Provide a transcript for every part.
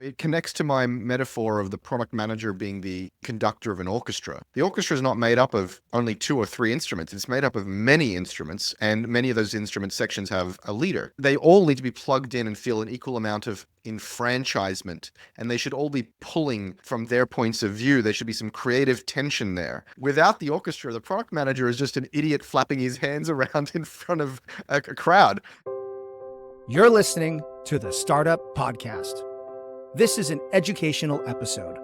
It connects to my metaphor of the product manager being the conductor of an orchestra. The orchestra is not made up of only two or three instruments. It's made up of many instruments, and many of those instrument sections have a leader. They all need to be plugged in and feel an equal amount of enfranchisement, and they should all be pulling from their points of view. There should be some creative tension there. Without the orchestra, the product manager is just an idiot flapping his hands around in front of a crowd. You're listening to the Startup Podcast. This is an educational episode.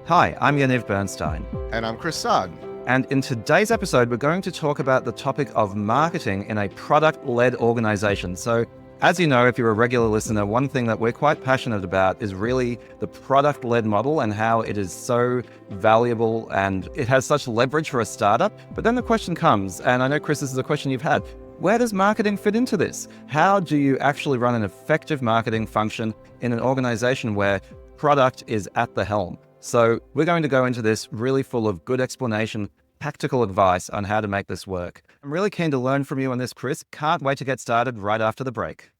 Hi, I'm Yaniv Bernstein. And I'm Chris Saad. And in today's episode, we're going to talk about the topic of marketing in a product-led organization. So, as you know, if you're a regular listener, one thing that we're quite passionate about is really the product-led model and how it is so valuable and it has such leverage for a startup. But then the question comes, and I know, Chris, this is a question you've had. Where does marketing fit into this? How do you actually run an effective marketing function in an organization where product is at the helm? So we're going to go into this really full of good explanation, practical advice on how to make this work. I'm really keen to learn from you on this, Chris. Can't wait to get started right after the break.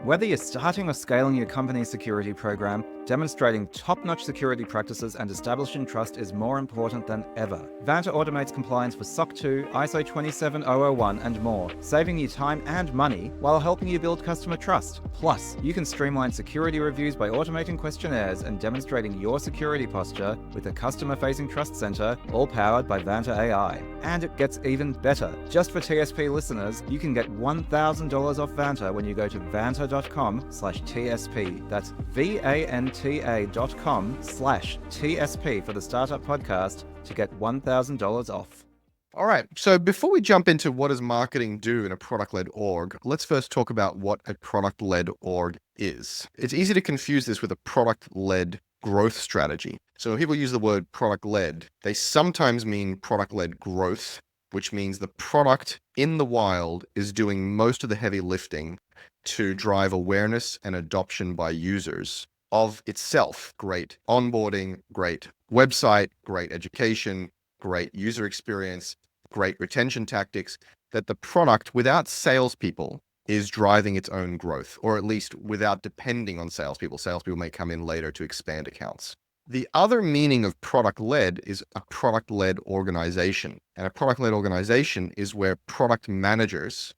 Whether you're starting or scaling your company's security program, demonstrating top-notch security practices and establishing trust is more important than ever. Vanta automates compliance for SOC 2, ISO 27001, and more, saving you time and money while helping you build customer trust. Plus, you can streamline security reviews by automating questionnaires and demonstrating your security posture with a customer-facing trust center, all powered by Vanta AI. And it gets even better. Just for TSP listeners, you can get $1,000 off Vanta when you go to vanta.com/TSP. That's vanta.com/TSP for the Startup Podcast to get $1,000 off. All right. So before we jump into what does marketing do in a product-led org, let's first talk about what a product-led org is. It's easy to confuse this with a product-led growth strategy. So when people use the word product-led, they sometimes mean product-led growth, which means the product in the wild is doing most of the heavy lifting to drive awareness and adoption by users of itself. Great onboarding, great website, great education, great user experience, great retention tactics, that the product without salespeople is driving its own growth, or at least without depending on salespeople. Salespeople may come in later to expand accounts. The other meaning of product-led is a product-led organization. And a product-led organization is where product managers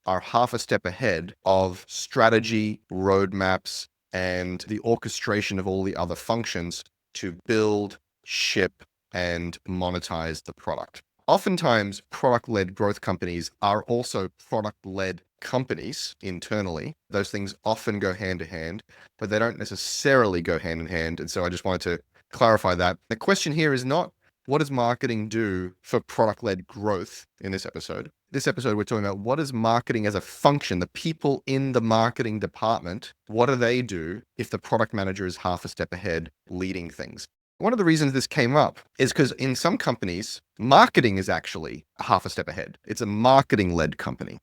are half a step ahead of strategy, roadmaps, and the orchestration of all the other functions to build, ship, and monetize the product. Oftentimes, product-led growth companies are also product-led companies internally. Those things often go hand to hand, but they don't necessarily go hand in hand. And so I just wanted to clarify that. The question here is not what does marketing do for product-led growth in this episode. This episode, we're talking about what is marketing as a function, the people in the marketing department, what do they do if the product manager is half a step ahead leading things? One of the reasons this came up is because in some companies, marketing is actually half a step ahead. It's a marketing-led company.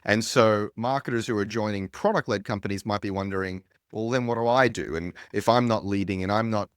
And so marketers who are joining product-led companies might be wondering, well, then what do I do? And if I'm not leading and I'm not,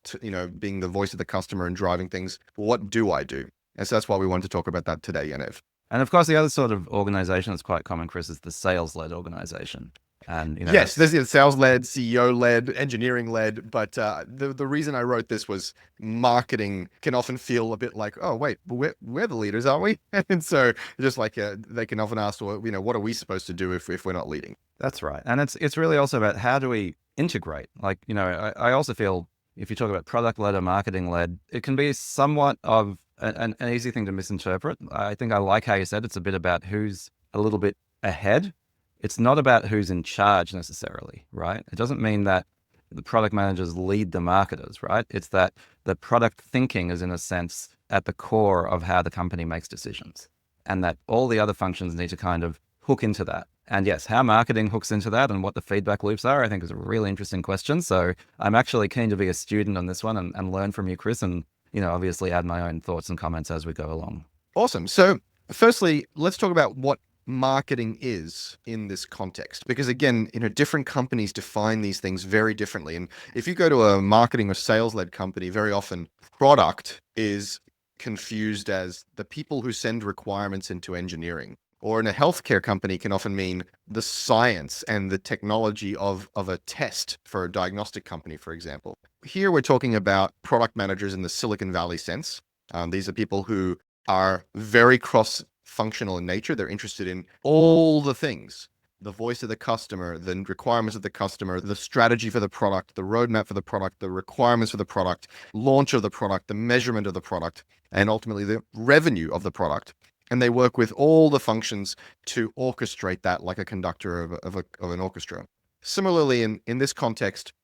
being the voice of the customer and driving things, what do I do? And so that's why we wanted to talk about that today, Yaniv. And of course, the other sort of organization that's quite common, Chris, is the sales-led organization. And yes, there's the sales-led, CEO-led, engineering-led, but the reason I wrote this was marketing can often feel a bit like, oh wait, we're the leaders, aren't we? And so just like they can often ask, well, what are we supposed to do if we're not leading? That's right, and it's really also about how do we integrate. Like I also feel if you talk about product-led or marketing-led, it can be somewhat of an easy thing to misinterpret. I think I like how you said it's a bit about who's a little bit ahead. It's not about who's in charge necessarily, right? It doesn't mean that the product managers lead the marketers, right? It's that the product thinking is, in a sense, at the core of how the company makes decisions, and that all the other functions need to kind of hook into that. And yes, how marketing hooks into that and what the feedback loops are, I think is a really interesting question. So I'm actually keen to be a student on this one and learn from you, Chris, and obviously add my own thoughts and comments as we go along. Awesome. So firstly, let's talk about what marketing is in this context, because again, different companies define these things very differently. And if you go to a marketing or sales-led company, very often product is confused as the people who send requirements into engineering, Or in a healthcare company can often mean the science and the technology of a test for a diagnostic company, for example. Here we're talking about product managers in the Silicon Valley sense. These are people who are very cross-functional in nature. They're interested in all the things: the voice of the customer, the requirements of the customer, the strategy for the product, the roadmap for the product, the requirements for the product, launch of the product, the measurement of the product, and ultimately the revenue of the product. And they work with all the functions to orchestrate that like a conductor of an orchestra. Similarly, in this context,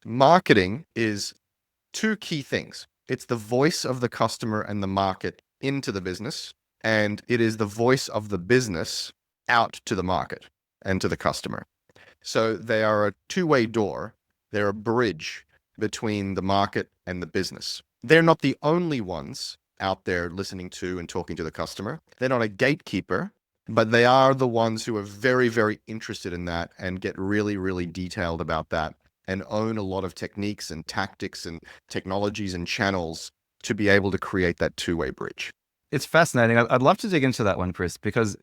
marketing is two key things. It's the voice of the customer and the market into the business, and it is the voice of the business out to the market and to the customer. So they are a two-way door. They're a bridge between the market and the business. They're not the only ones out there listening to and talking to the customer. They're not a gatekeeper, but they are the ones who are very, very interested in that and get really, really detailed about that and own a lot of techniques and tactics and technologies and channels to be able to create that two-way bridge. It's fascinating. I'd love to dig into that one, Chris, because,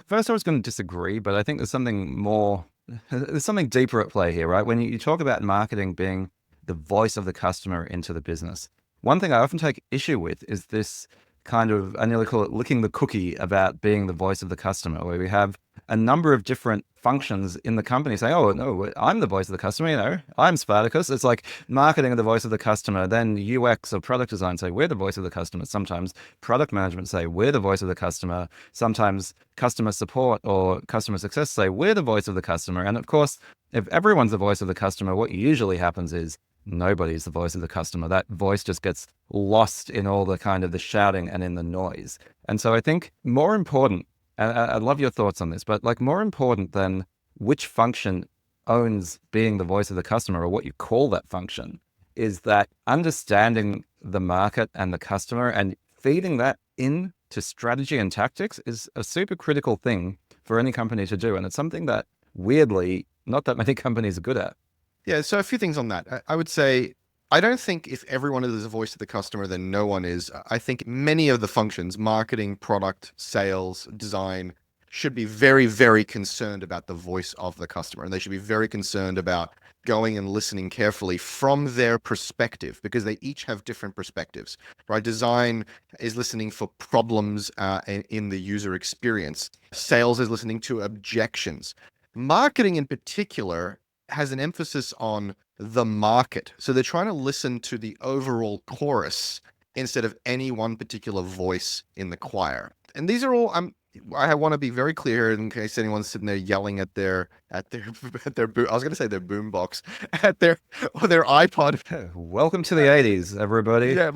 first I was going to disagree, but I think there's something more, there's something deeper at play here, right? When you talk about marketing being the voice of the customer into the business, one thing I often take issue with is this kind of, I nearly call it licking the cookie about being the voice of the customer, where we have a number of different functions in the company saying, oh, no, I'm the voice of the customer, I'm Spartacus. It's like marketing are the voice of the customer. Then UX or product design say, we're the voice of the customer. Sometimes product management say, we're the voice of the customer. Sometimes customer support or customer success say, we're the voice of the customer. And of course, if everyone's the voice of the customer, what usually happens is nobody's the voice of the customer. That voice just gets lost in all the kind of the shouting and in the noise. And so I think more important, and I love your thoughts on this, but like more important than which function owns being the voice of the customer or what you call that function is that understanding the market and the customer and feeding that into strategy and tactics is a super critical thing for any company to do. And it's something that weirdly, not that many companies are good at. Yeah, so a few things on that. I would say, I don't think if everyone is a voice of the customer, then no one is. I think many of the functions, marketing, product, sales, design, should be very, very concerned about the voice of the customer. And they should be very concerned about going and listening carefully from their perspective, because they each have different perspectives, right? Design is listening for problems in the user experience. Sales is listening to objections. Marketing in particular has an emphasis on the market. So they're trying to listen to the overall chorus instead of any one particular voice in the choir. And these are all, I want to be very clear in case anyone's sitting there yelling at their I was going to say their boombox, at their iPod. Welcome to the 80s, everybody. Yeah,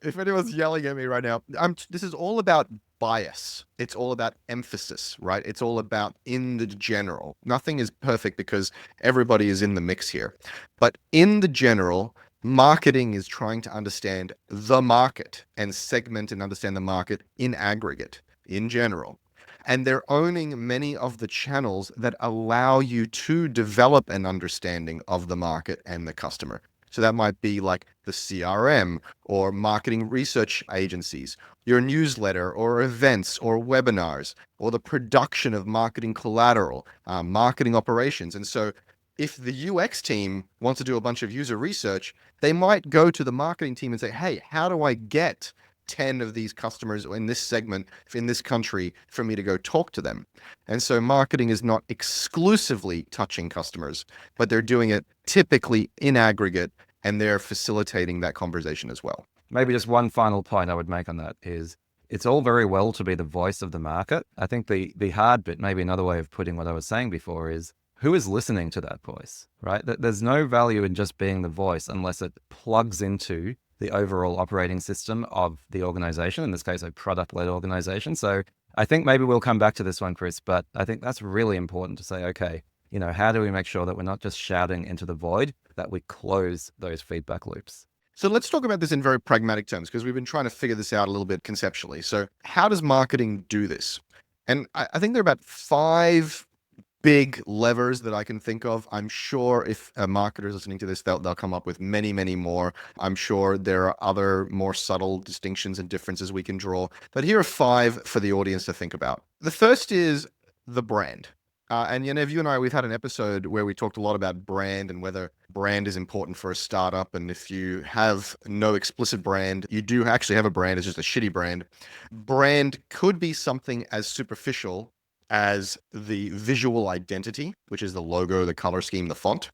if anyone's yelling at me right now, this is all about bias. It's all about emphasis, right? It's all about in the general. Nothing is perfect because everybody is in the mix here. But in the general, marketing is trying to understand the market and segment and understand the market in aggregate, in general. And they're owning many of the channels that allow you to develop an understanding of the market and the customer. So that might be like the CRM or marketing research agencies, your newsletter or events or webinars, or the production of marketing collateral, marketing operations. And so if the UX team wants to do a bunch of user research, they might go to the marketing team and say, hey, how do I get 10 of these customers in this segment in this country for me to go talk to them? And so marketing is not exclusively touching customers, but they're doing it typically in aggregate, and they're facilitating that conversation as well. Maybe just one final point I would make on that is it's all very well to be the voice of the market. I think the hard bit, maybe another way of putting what I was saying before, is who is listening to that voice, right? There's no value in just being the voice unless it plugs into the overall operating system of the organization, in this case, a product-led organization. So I think maybe we'll come back to this one, Chris, but I think that's really important to say, okay, how do we make sure that we're not just shouting into the void, that we close those feedback loops? So let's talk about this in very pragmatic terms, because we've been trying to figure this out a little bit conceptually. So how does marketing do this? And I think there are about 5 big levers that I can think of. I'm sure if a marketer is listening to this, they'll come up with many, many more. I'm sure there are other more subtle distinctions and differences we can draw. But here are 5 for the audience to think about. The first is the brand. And Yaniv, you and I, we've had an episode where we talked a lot about brand and whether brand is important for a startup. And if you have no explicit brand, you do actually have a brand, it's just a shitty brand. Brand could be something as superficial as the visual identity, which is the logo, the color scheme, the font,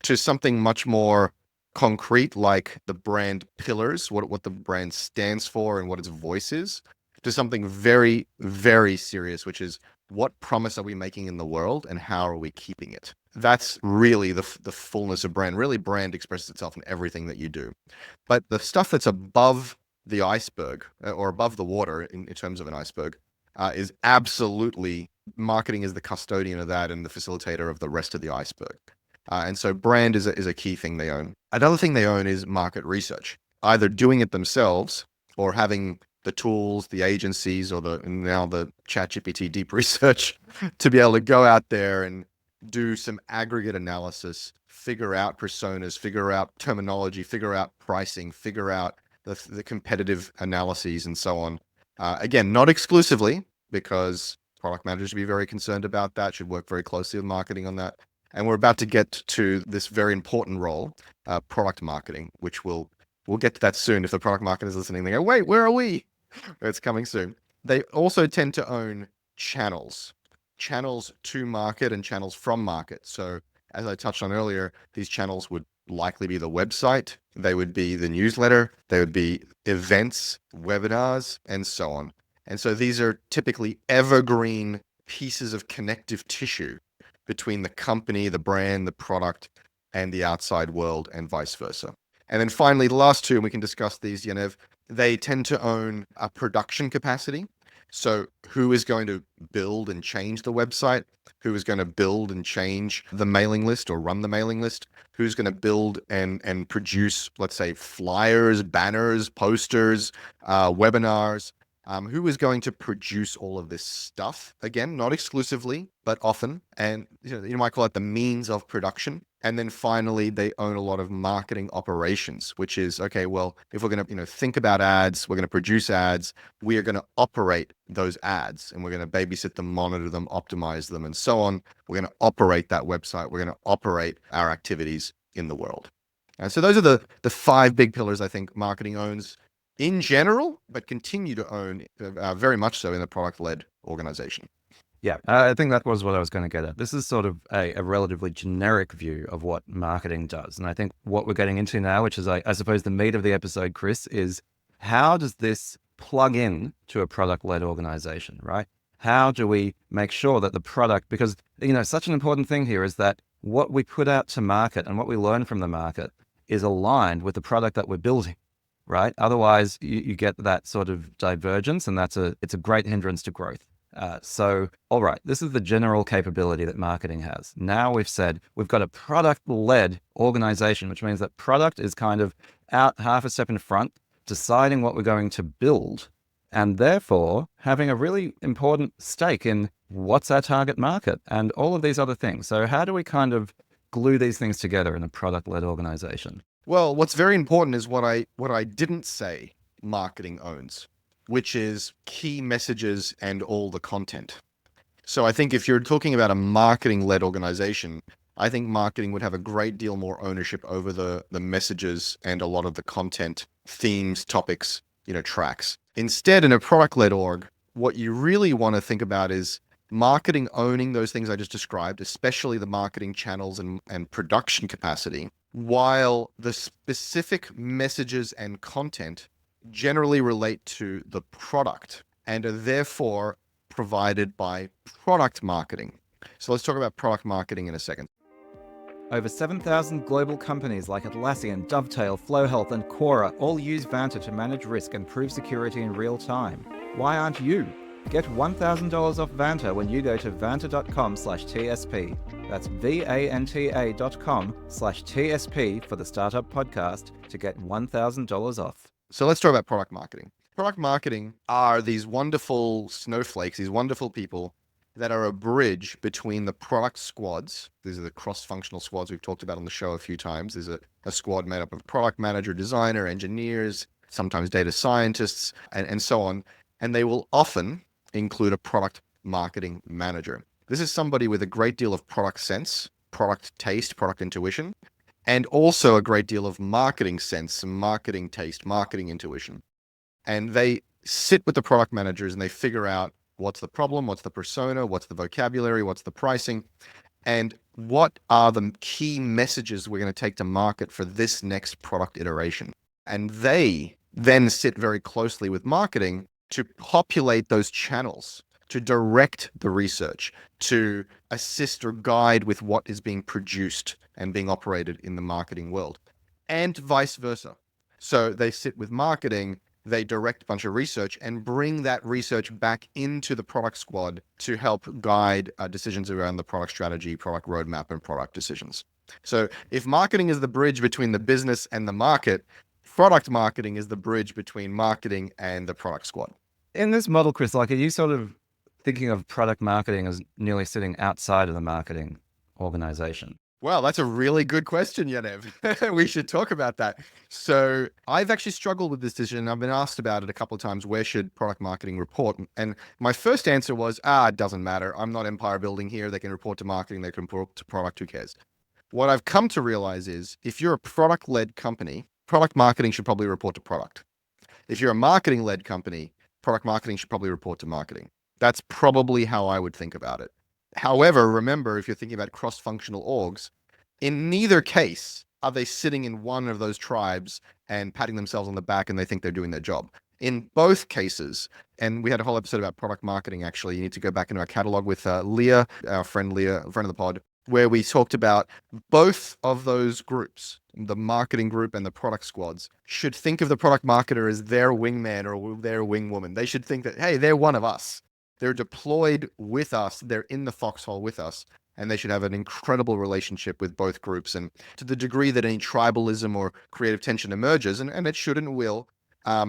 to something much more concrete, like the brand pillars, what the brand stands for and what its voice is, to something very, very serious, which is what promise are we making in the world and how are we keeping it? That's really the fullness of brand. Really, brand expresses itself in everything that you do. But the stuff that's above the iceberg or above the water in terms of an iceberg is absolutely marketing is the custodian of that and the facilitator of the rest of the iceberg. And so brand is a key thing they own. Another thing they own is market research, either doing it themselves or having the tools, the agencies, or now the ChatGPT deep research to be able to go out there and do some aggregate analysis, figure out personas, figure out terminology, figure out pricing, figure out the competitive analyses and so on. Again, not exclusively, because product managers should be very concerned about that, should work very closely with marketing on that. And we're about to get to this very important role, product marketing, which we'll get to that soon. If the product marketer is listening, they go, wait, where are we? It's coming soon. They also tend to own channels to market and channels from market. So as I touched on earlier, these channels would likely be the website, they would be the newsletter, they would be events, webinars, and so on. And so these are typically evergreen pieces of connective tissue between the company, the brand, the product, and the outside world, and vice versa. And then finally, the last 2, and we can discuss these, Yaniv, they tend to own a production capacity. So who is going to build and change the website? Who is going to build and change the mailing list or run the mailing list? Who's going to build and produce, let's say, flyers, banners, posters, webinars? Who is going to produce all of this stuff? Again, not exclusively, but often. And you might call it the means of production. And then finally, they own a lot of marketing operations, which is, okay, well, if we're going to think about ads, we're going to produce ads, we are going to operate those ads, and we're going to babysit them, monitor them, optimize them, and so on. We're going to operate that website. We're going to operate our activities in the world. And so those are the 5 big pillars I think marketing owns in general, but continue to own very much so in the product-led organization. Yeah, I think that was what I was going to get at. This is sort of a relatively generic view of what marketing does. And I think what we're getting into now, which is, I suppose, the meat of the episode, Chris, is how does this plug in to a product-led organization, right? How do we make sure that the product, because, such an important thing here is that what we put out to market and what we learn from the market is aligned with the product that we're building, right? Otherwise, you get that sort of divergence, and it's a great hindrance to growth. So, all right, this is the general capability that marketing has. Now we've said we've got a product-led organization, which means that product is kind of out half a step in front, deciding what we're going to build, and therefore having a really important stake in what's our target market and all of these other things. So how do we kind of glue these things together in a product-led organization? Well, what's very important is what I didn't say marketing owns, which is key messages and all the content. So I think if you're talking about a marketing-led organization, I think marketing would have a great deal more ownership over the messages and a lot of the content, themes, topics, tracks. Instead, in a product-led org, what you really want to think about is marketing owning those things I just described, especially the marketing channels and production capacity, while the specific messages and content generally relate to the product and are therefore provided by product marketing. So let's talk about product marketing in a second. Over 7,000 global companies like Atlassian, Dovetail, Flow Health, and Quora all use Vanta to manage risk and prove security in real time. Why aren't you? Get $1,000 off Vanta when you go to vanta.com/TSP. That's VANTA.com/TSP for the Startup Podcast to get $1,000 off. So let's talk about product marketing. Product marketing are these wonderful snowflakes, these wonderful people that are a bridge between the product squads. These are the cross-functional squads we've talked about on the show a few times. There's a squad made up of product manager, designer, engineers, sometimes data scientists, and so on. And they will often include a product marketing manager. This is somebody with a great deal of product sense, product taste, product intuition, and also a great deal of marketing sense, marketing taste, marketing intuition. And they sit with the product managers and they figure out what's the problem, what's the persona, what's the vocabulary, what's the pricing, and what are the key messages we're going to take to market for this next product iteration. And they then sit very closely with marketing to populate those channels, to direct the research, to assist or guide with what is being produced and being operated in the marketing world, and vice versa. So they sit with marketing, they direct a bunch of research and bring that research back into the product squad to help guide decisions around the product strategy, product roadmap, and product decisions. So if marketing is the bridge between the business and the market, product marketing is the bridge between marketing and the product squad. In this model, Chris, like, are you sort of thinking of product marketing as nearly sitting outside of the marketing organization? Well, that's a really good question, Yaniv. We should talk about that. So I've actually struggled with this decision. I've been asked about it a couple of times. Where should product marketing report? And my first answer was, it doesn't matter. I'm not empire building here. They can report to marketing. They can report to product. Who cares? What I've come to realize is if you're a product-led company, product marketing should probably report to product. If you're a marketing-led company, product marketing should probably report to marketing. That's probably how I would think about it. However, remember, if you're thinking about cross-functional orgs, in neither case are they sitting in one of those tribes and patting themselves on the back and they think they're doing their job. In both cases, and we had a whole episode about product marketing, actually, you need to go back into our catalog with Leah, our friend Leah, friend of the pod, where we talked about both of those groups, the marketing group and the product squads, should think of the product marketer as their wingman or their wingwoman. They should think that, hey, they're one of us. They're deployed with us. They're in the foxhole with us. And they should have an incredible relationship with both groups. And to the degree that any tribalism or creative tension emerges, and it should and will,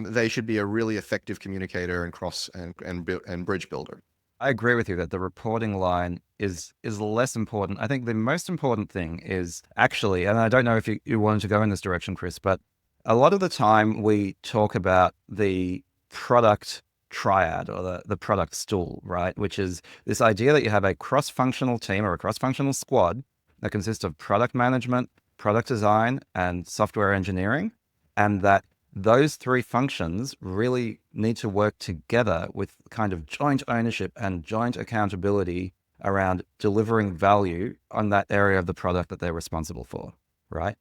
they should be a really effective communicator and cross and bridge builder. I agree with you that the reporting line is less important. I think the most important thing is actually, and I don't know if you wanted to go in this direction, Chris, but a lot of the time we talk about the product triad or the product stool, right? Which is this idea that you have a cross-functional team or a cross-functional squad that consists of product management, product design, and software engineering, and that those three functions really need to work together with kind of joint ownership and joint accountability around delivering value on that area of the product that they're responsible for, right?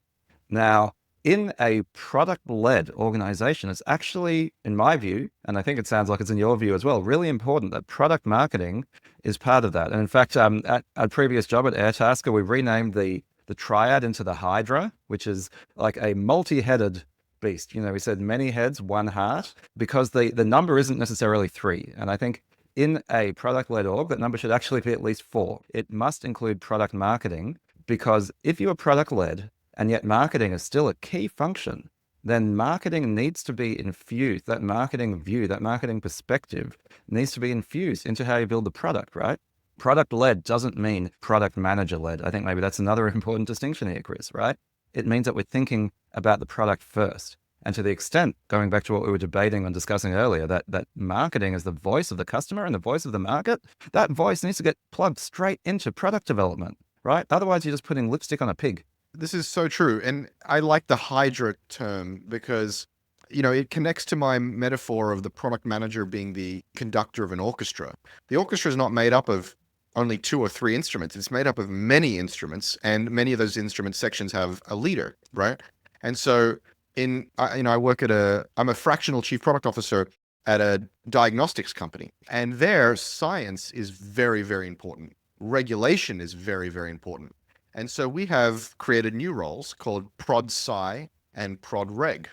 Now, in a product-led organization, it's actually, in my view, and I think it sounds like it's in your view as well, really important that product marketing is part of that. And in fact, at our previous job at Airtasker, we renamed the triad into the Hydra, which is like a multi-headed beast. You know, we said many heads, one heart, because the number isn't necessarily 3. And I think in a product-led org, that number should actually be at least 4. It must include product marketing, because if you are product-led, and yet marketing is still a key function, then marketing needs to be infused. That marketing view, that marketing perspective needs to be infused into how you build the product, right? Product-led doesn't mean product manager-led. I think maybe that's another important distinction here, Chris, right? It means that we're thinking about the product first. And to the extent, going back to what we were debating and discussing earlier, that marketing is the voice of the customer and the voice of the market, that voice needs to get plugged straight into product development, right? Otherwise, you're just putting lipstick on a pig. This is so true. And I like the Hydra term because, it connects to my metaphor of the product manager being the conductor of an orchestra. The orchestra is not made up of only 2 or 3 instruments. It's made up of many instruments, and many of those instrument sections have a leader, right? And so I'm a fractional chief product officer at a diagnostics company, and their science is very, very important. Regulation is very, very important. And so we have created new roles called Prod Sci and Prod Reg.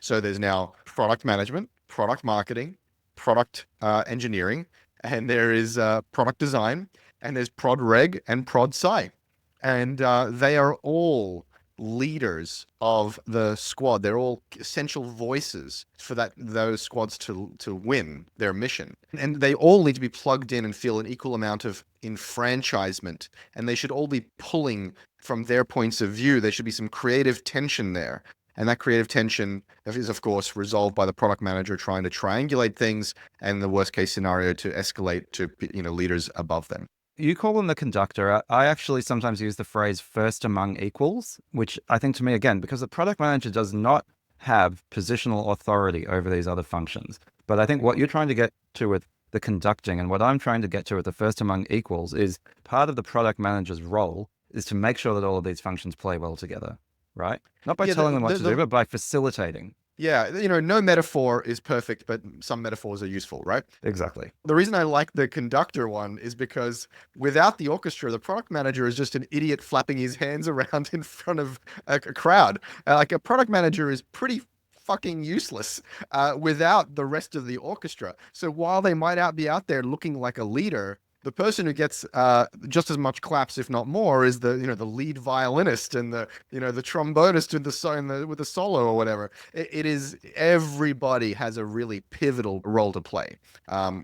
So there's now product management, product marketing, product engineering, and there is product design, and there's Prod Reg and Prod Sci. And they are all leaders of the squad. They're all essential voices for those squads to win their mission. And they all need to be plugged in and feel an equal amount of enfranchisement. And they should all be pulling from their points of view. There should be some creative tension there. And that creative tension is, of course, resolved by the product manager trying to triangulate things, and the worst case scenario to escalate to leaders above them. You call them the conductor. I actually sometimes use the phrase first among equals, which I think to me, again, because the product manager does not have positional authority over these other functions. But I think what you're trying to get to with the conducting and what I'm trying to get to with the first among equals is part of the product manager's role is to make sure that all of these functions play well together, right? Not by telling them what to do, but by facilitating. Yeah, no metaphor is perfect, but some metaphors are useful, right? Exactly. The reason I like the conductor one is because without the orchestra, the product manager is just an idiot flapping his hands around in front of a crowd. Like a product manager is pretty fucking useless without the rest of the orchestra. So while they might be out there looking like a leader, the person who gets just as much claps, if not more, is the the lead violinist and the the trombonist with the solo or whatever. It is, everybody has a really pivotal role to play,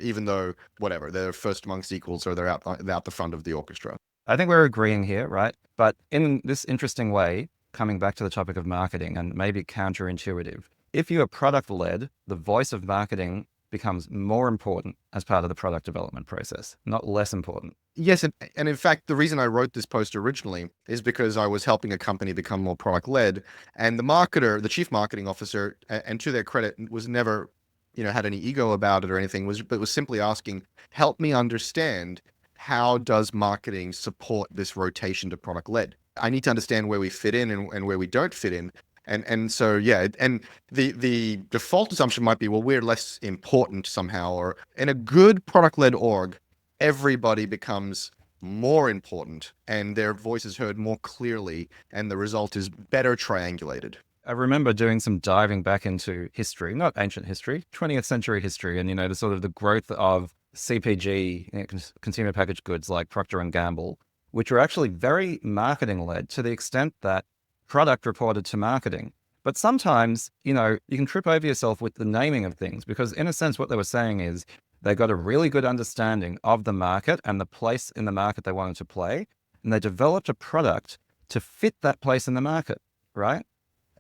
even though whatever they're first amongst equals or they're out the front of the orchestra. I think we're agreeing here, right? But in this interesting way, coming back to the topic of marketing and maybe counterintuitive, if you are product led, the voice of marketing becomes more important as part of the product development process, not less important. Yes, and in fact, the reason I wrote this post originally is because I was helping a company become more product-led, and the marketer, the chief marketing officer, and to their credit, was never, had any ego about it or anything, but was simply asking, help me understand, how does marketing support this rotation to product-led? I need to understand where we fit in and where we don't fit in. And so, yeah, and the default assumption might be, well, we're less important somehow, or in a good product-led org, everybody becomes more important and their voice is heard more clearly and the result is better triangulated. I remember doing some diving back into history, not ancient history, 20th century history, and, the sort of the growth of CPG, consumer packaged goods like Procter and Gamble, which were actually very marketing led to the extent that product reported to marketing. But sometimes, you can trip over yourself with the naming of things, because in a sense, what they were saying is they got a really good understanding of the market and the place in the market they wanted to play. And they developed a product to fit that place in the market, right?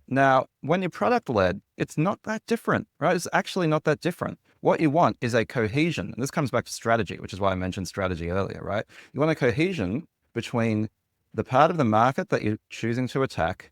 Now, when you're product led, it's not that different, right? It's actually not that different. What you want is a cohesion. And this comes back to strategy, which is why I mentioned strategy earlier, right? You want a cohesion between the part of the market that you're choosing to attack,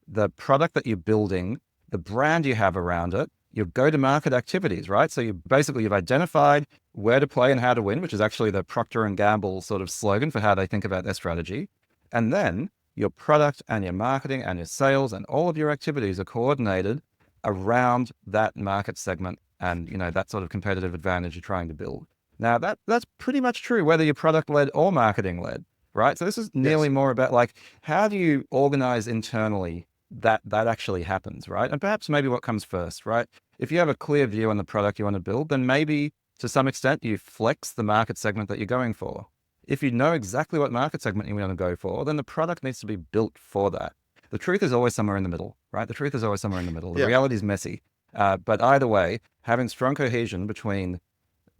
the product that you're building, the brand you have around it, your go-to-market activities, right? So you've identified where to play and how to win, which is actually the Procter and Gamble sort of slogan for how they think about their strategy. And then your product and your marketing and your sales and all of your activities are coordinated around that market segment and, that sort of competitive advantage you're trying to build. Now, that's pretty much true whether you're product-led or marketing-led. Right. So this is nearly more about like, how do you organize internally that actually happens, right? And perhaps maybe what comes first, right? If you have a clear view on the product you want to build, then maybe to some extent you flex the market segment that you're going for. If you know exactly what market segment you want to go for, then the product needs to be built for that. The truth is always somewhere in the middle, right? The truth is always somewhere in the middle. The reality is messy. But either way, having strong cohesion between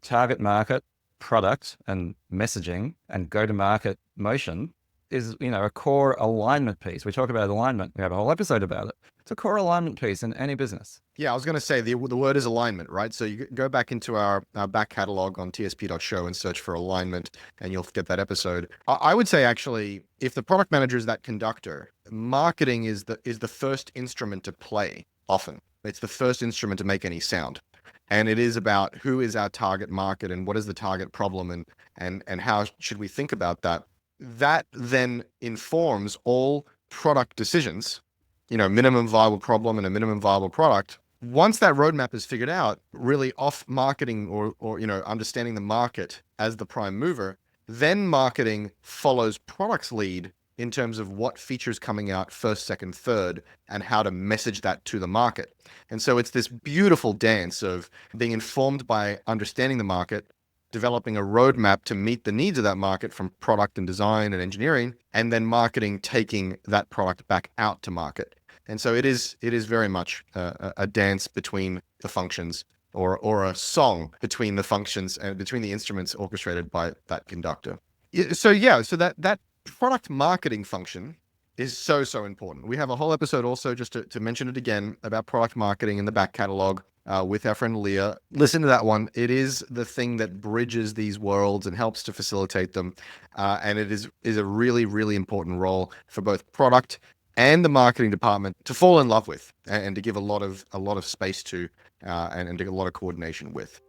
target market, product and messaging and go-to-market motion is, a core alignment piece. We talk about alignment. We have a whole episode about it. It's a core alignment piece in any business. Yeah, I was going to say the word is alignment, right? So you go back into our back catalog on tsp.show and search for alignment and you'll get that episode. I would say actually, if the product manager is that conductor, marketing is the first instrument to play often. It's the first instrument to make any sound. And it is about who is our target market and what is the target problem and how should we think about that. That then informs all product decisions, minimum viable problem and a minimum viable product. Once that roadmap is figured out, really off marketing or understanding the market as the prime mover, then marketing follows product's lead in terms of what features coming out first, second, third, and how to message that to the market. And so it's this beautiful dance of being informed by understanding the market, developing a roadmap to meet the needs of that market from product and design and engineering, and then marketing taking that product back out to market. And so it is very much a dance between the functions, or a song between the functions and between the instruments orchestrated by that conductor. So that product marketing function is so important. We have a whole episode also, just to mention it again, about product marketing in the back catalog with our friend Leah. Listen to that one. It is the thing that bridges these worlds and helps to facilitate them. And it is a really, really important role for both product and the marketing department to fall in love with, and to give a lot of space to, and to get a lot of coordination with.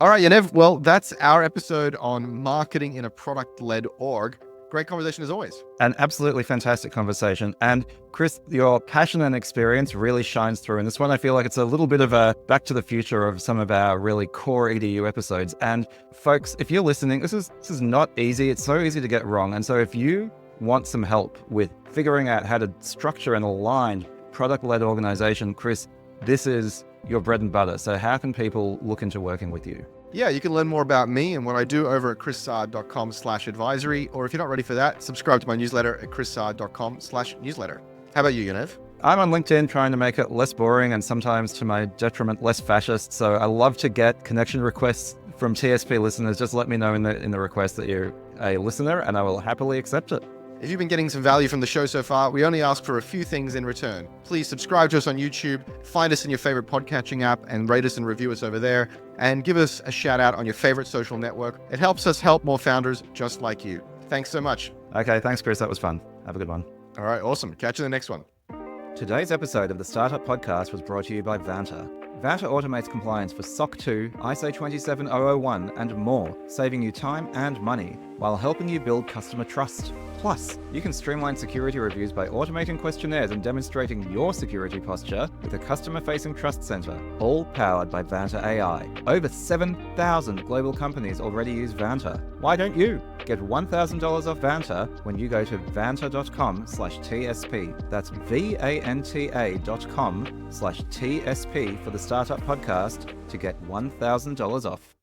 All right, Yaniv. Well, that's our episode on marketing in a product-led org. Great conversation as always. An absolutely fantastic conversation. And Chris, your passion and experience really shines through in this one. I feel like it's a little bit of a back to the future of some of our really core EDU episodes. And folks, if you're listening, this is not easy. It's so easy to get wrong. And so if you want some help with figuring out how to structure an aligned product-led organization, Chris, this is your bread and butter. So how can people look into working with you? Yeah, you can learn more about me and what I do over at chrissaad.com/advisory. Or if you're not ready for that, subscribe to my newsletter at chrissaad.com/newsletter. How about you, Yaniv? I'm on LinkedIn trying to make it less boring and sometimes to my detriment less fascist. So I love to get connection requests from TSP listeners. Just let me know in the request that you're a listener and I will happily accept it. If you've been getting some value from the show so far, we only ask for a few things in return. Please subscribe to us on YouTube, find us in your favorite podcatching app, and rate us and review us over there, and give us a shout out on your favorite social network. It helps us help more founders just like you. Thanks so much. Okay, thanks, Chris. That was fun. Have a good one. All right, awesome. Catch you in the next one. Today's episode of the Startup Podcast was brought to you by Vanta. Vanta automates compliance for SOC 2, ISO 27001, and more, saving you time and money while helping you build customer trust. Plus, you can streamline security reviews by automating questionnaires and demonstrating your security posture with a customer-facing trust center, all powered by Vanta AI. Over 7,000 global companies already use Vanta. Why don't you? Get $1,000 off Vanta when you go to vanta.com/TSP. That's VANTA.com/TSP for the Startup Podcast to get $1,000 off.